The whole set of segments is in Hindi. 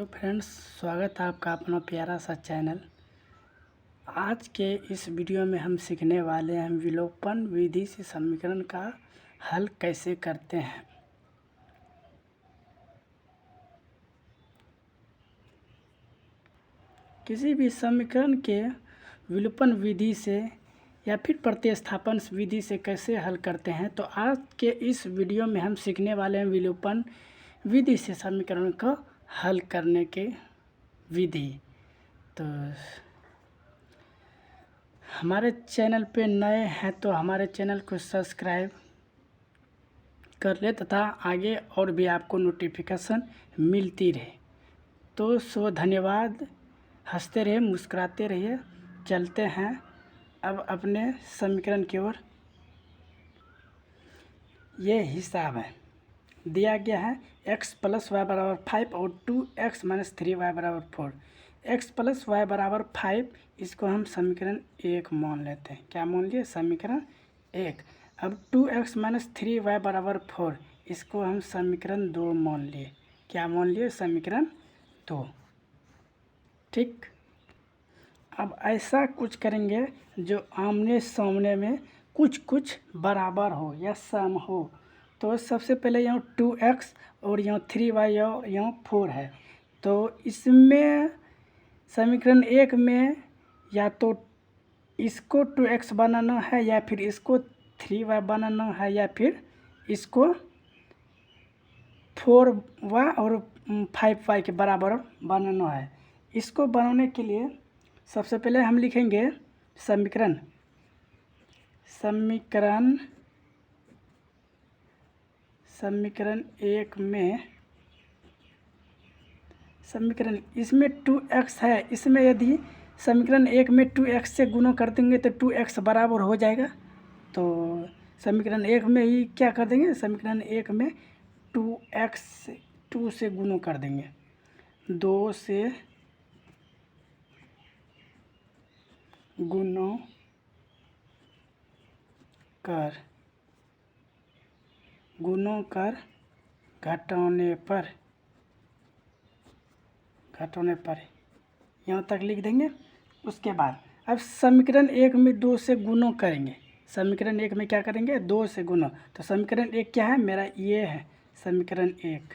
हेलो फ्रेंड्स, स्वागत है आपका अपना प्यारा सा चैनल। आज के इस वीडियो में हम सीखने वाले हैं विलोपन विधि से समीकरण का हल कैसे करते हैं। किसी भी समीकरण के विलोपन विधि से या फिर प्रतिस्थापन विधि से कैसे हल करते हैं, तो आज के इस वीडियो में हम सीखने वाले हैं विलोपन विधि से समीकरण को हल करने के विधि। तो हमारे चैनल पे नए हैं तो हमारे चैनल को सब्सक्राइब कर ले तथा आगे और भी आपको नोटिफिकेशन मिलती रहे। तो धन्यवाद। हंसते रहिए, मुस्कुराते रहिए। चलते हैं अब अपने समीकरण की ओर। ये हिसाब है, दिया गया है x + y = 5 और 2x - 3y = 4। x + y = 5, इसको हम समीकरण 1 मान लेते हैं। क्या मान लिए? समीकरण 1। अब 2x - 3y = 4, इसको हम समीकरण 2 मान लिए। क्या मान लिए? समीकरण 2। ठीक। अब ऐसा कुछ करेंगे जो आमने सामने में कुछ बराबर हो या सम हो। तो सबसे पहले यहाँ 2x और यहाँ 3y और यहाँ 4 है। तो इसमें समीकरण 1 में या तो इसको 2x बनाना है या फिर इसको 3y बनाना है या फिर इसको 4y और 5y के बराबर बनाना है। इसको बनाने के लिए सबसे पहले हम लिखेंगे समीकरण एक में समीकरण इसमें 2x है। इसमें यदि समीकरण 1 में 2x से गुणा कर देंगे तो 2x बराबर हो जाएगा। तो समीकरण 1 में ही क्या कर देंगे? समीकरण 1 में 2x 2 से गुणा कर देंगे। 2 से गुणा कर घटाने पर यहाँ तक लिख देंगे। उसके बाद अब समीकरण 1 में 2 से गुणा करेंगे। समीकरण 1 में क्या करेंगे? 2 से गुणा। तो समीकरण 1 क्या है मेरा? ये है समीकरण 1।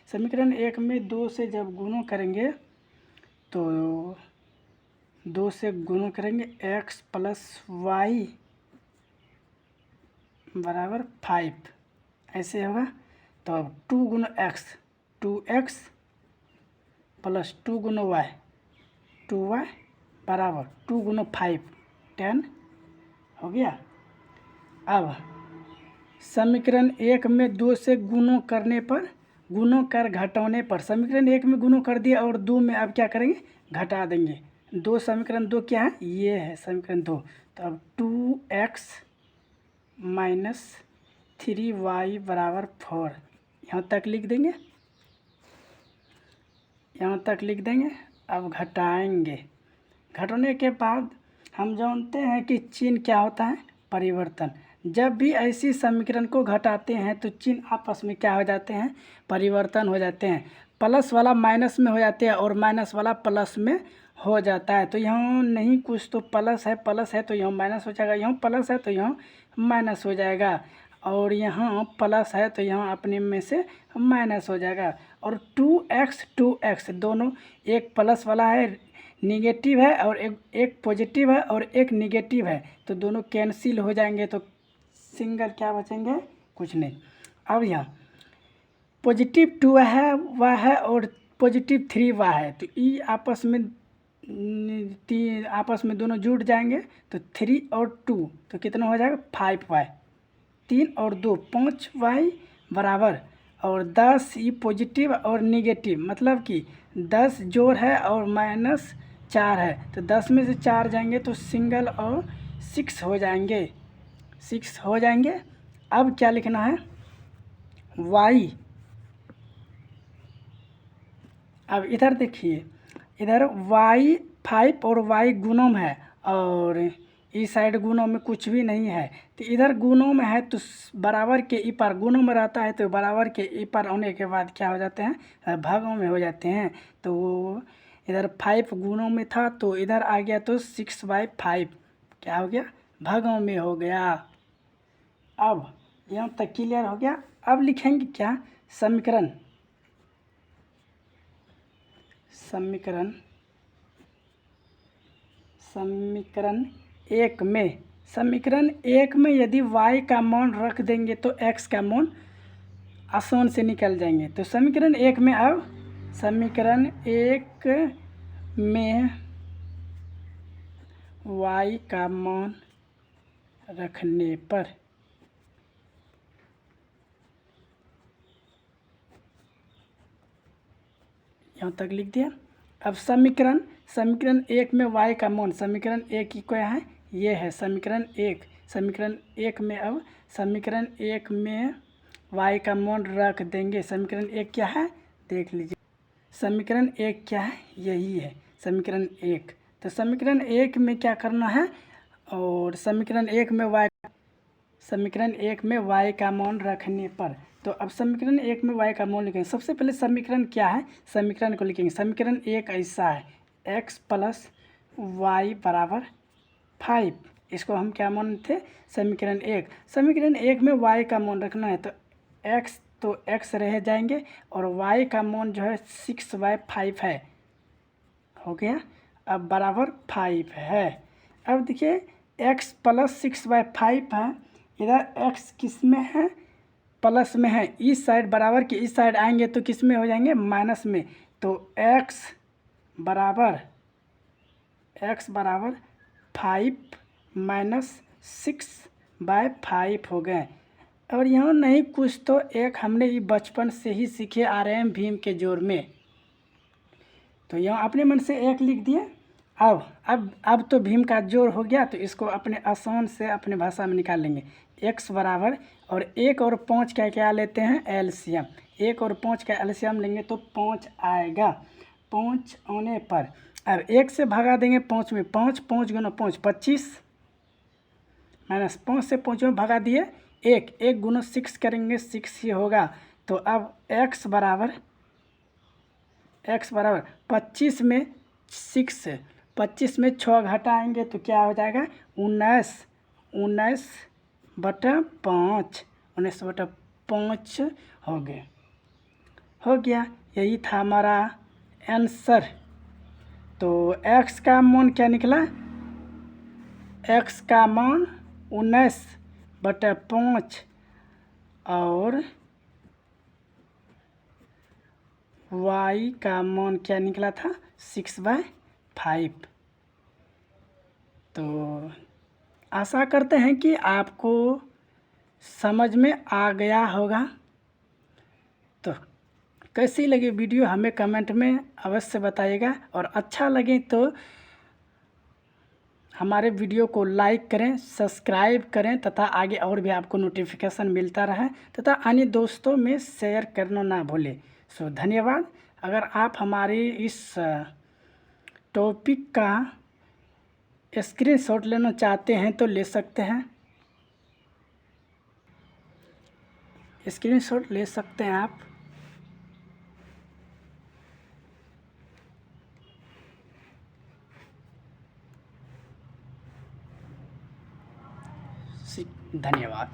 समीकरण 1 में 2 से जब गुणा करेंगे तो 2 से गुणा करेंगे x + y = 5, ऐसे होगा। तो अब 2 × x 2x + 2 × y 2y बराबर 2 × 5 10 हो गया। अब समीकरण 1 में 2 से गुणा कर घटाने पर समीकरण 1 में गुणा कर दिया और 2 में अब क्या करेंगे? घटा देंगे। समीकरण 2 क्या है? ये है समीकरण 2। तो अब 2x - 3y = 4, यहाँ तक लिख देंगे। अब घटाएंगे। घटाने के बाद हम जानते हैं कि चिन्ह क्या होता है? परिवर्तन। जब भी ऐसी समीकरण को घटाते हैं तो चिन्ह आपस में क्या हो जाते हैं? परिवर्तन हो जाते हैं। प्लस वाला माइनस में हो जाते हैं और माइनस वाला प्लस में हो जाता है। तो यहाँ नहीं, कुछ तो प्लस है तो यहाँ माइनस हो जाएगा, यहाँ प्लस है तो यहाँ माइनस हो जाएगा, और यहाँ प्लस है तो यहाँ अपने में से माइनस हो जाएगा। और 2x दोनों, एक प्लस वाला है निगेटिव है और एक पॉजिटिव है और एक निगेटिव है, तो दोनों कैंसिल हो जाएंगे। तो सिंगल क्या बचेंगे? कुछ नहीं। अब यहाँ पॉजिटिव 2 है वह है और पॉजिटिव 3y है, तो ये आपस में दोनों जुड़ जाएंगे। तो 3 और 2 तो कितना हो जाएगा? 5y। 3 और 2 5y बराबर, और 10 ये पॉजिटिव और निगेटिव, मतलब कि 10 जोड़ है और -4 है, तो 10 में से 4 जाएंगे तो सिंगल और 6 हो जाएंगे। अब क्या लिखना है? y। अब इधर देखिए, इधर y 5 और y गुणम है और इस साइड गुणों में कुछ भी नहीं है, तो इधर गुणों में है तो बराबर के ई पार गुणों में रहता है, तो बराबर के ई पार होने के बाद क्या हो जाते हैं, भागों में हो जाते हैं। तो वो इधर 5 गुणों में था तो इधर आ गया तो 6/5 क्या हो गया, भागों में हो गया। अब यहाँ तक क्लियर हो गया। अब लिखेंगे क्या, समीकरण समीकरण समीकरण एक में यदि y का मान रख देंगे तो x का मान आसान से निकल जाएंगे। तो समीकरण एक में अब समीकरण एक में y का मान रखने पर यहाँ तक लिख दिया। अब समीकरण एक में y का मान, समीकरण एक की क्या है, ये है समीकरण एक में अब समीकरण एक में y का मान रख देंगे। समीकरण एक क्या है देख लीजिए, समीकरण एक क्या है, यही है समीकरण एक। तो समीकरण एक में क्या करना है, और समीकरण एक में y का मान रखने पर, तो अब समीकरण एक में y का मान लिखेंगे। सबसे पहले समीकरण क्या है, समीकरण को लिखेंगे। समीकरण एक ऐसा है, x + y = 5। इसको हम क्या मानते थे, समीकरण एक में y का मान रखना है, तो x रह जाएंगे और y का मान जो है 6/5 है, हो गया। अब बराबर 5 है। अब देखिए x + 6/5 है, इधर x किस में है, प्लस में है, इस साइड बराबर के इस साइड आएंगे तो किस में हो जाएंगे, माइनस में। तो x बराबर 5 - 6/5 हो गए। और यहाँ नहीं कुछ तो एक हमने ये बचपन से ही सीखे आ रहे हैं भीम के जोड़ में, तो यहाँ अपने मन से एक लिख दिए। अब तो भीम का जोड़ हो गया, तो इसको अपने आसान से अपने भाषा में निकाल लेंगे। x बराबर, और 1 और 5 का क्या लेते हैं, एलसीएम। 1 और 5 का एलसीएम लेंगे तो 5 आएगा। 5 आने पर अब 1 से भगा देंगे 5 में, 5 गुना 5 25, माइनस 5 से 5 में भगा दिए 1 गुना 6 करेंगे 6 ही होगा। तो अब x बराबर 25 में 6, 25 में 6 घटाएंगे तो क्या हो जाएगा, 19/5 हो गया। यही था हमारा आंसर। तो x का मान क्या निकला, x का मान 19/5 और y का मान क्या निकला था, 6/5। तो आशा करते हैं कि आपको समझ में आ गया होगा। तो कैसी लगी वीडियो हमें कमेंट में अवश्य बताइएगा, और अच्छा लगे तो हमारे वीडियो को लाइक करें, सब्सक्राइब करें, तथा आगे और भी आपको नोटिफिकेशन मिलता रहे, तथा अन्य दोस्तों में शेयर करना ना भूलें। सो धन्यवाद। अगर आप हमारी इस टॉपिक का स्क्रीनशॉट लेना चाहते हैं तो ले सकते हैं, स्क्रीनशॉट ले सकते हैं आप। धन्यवाद।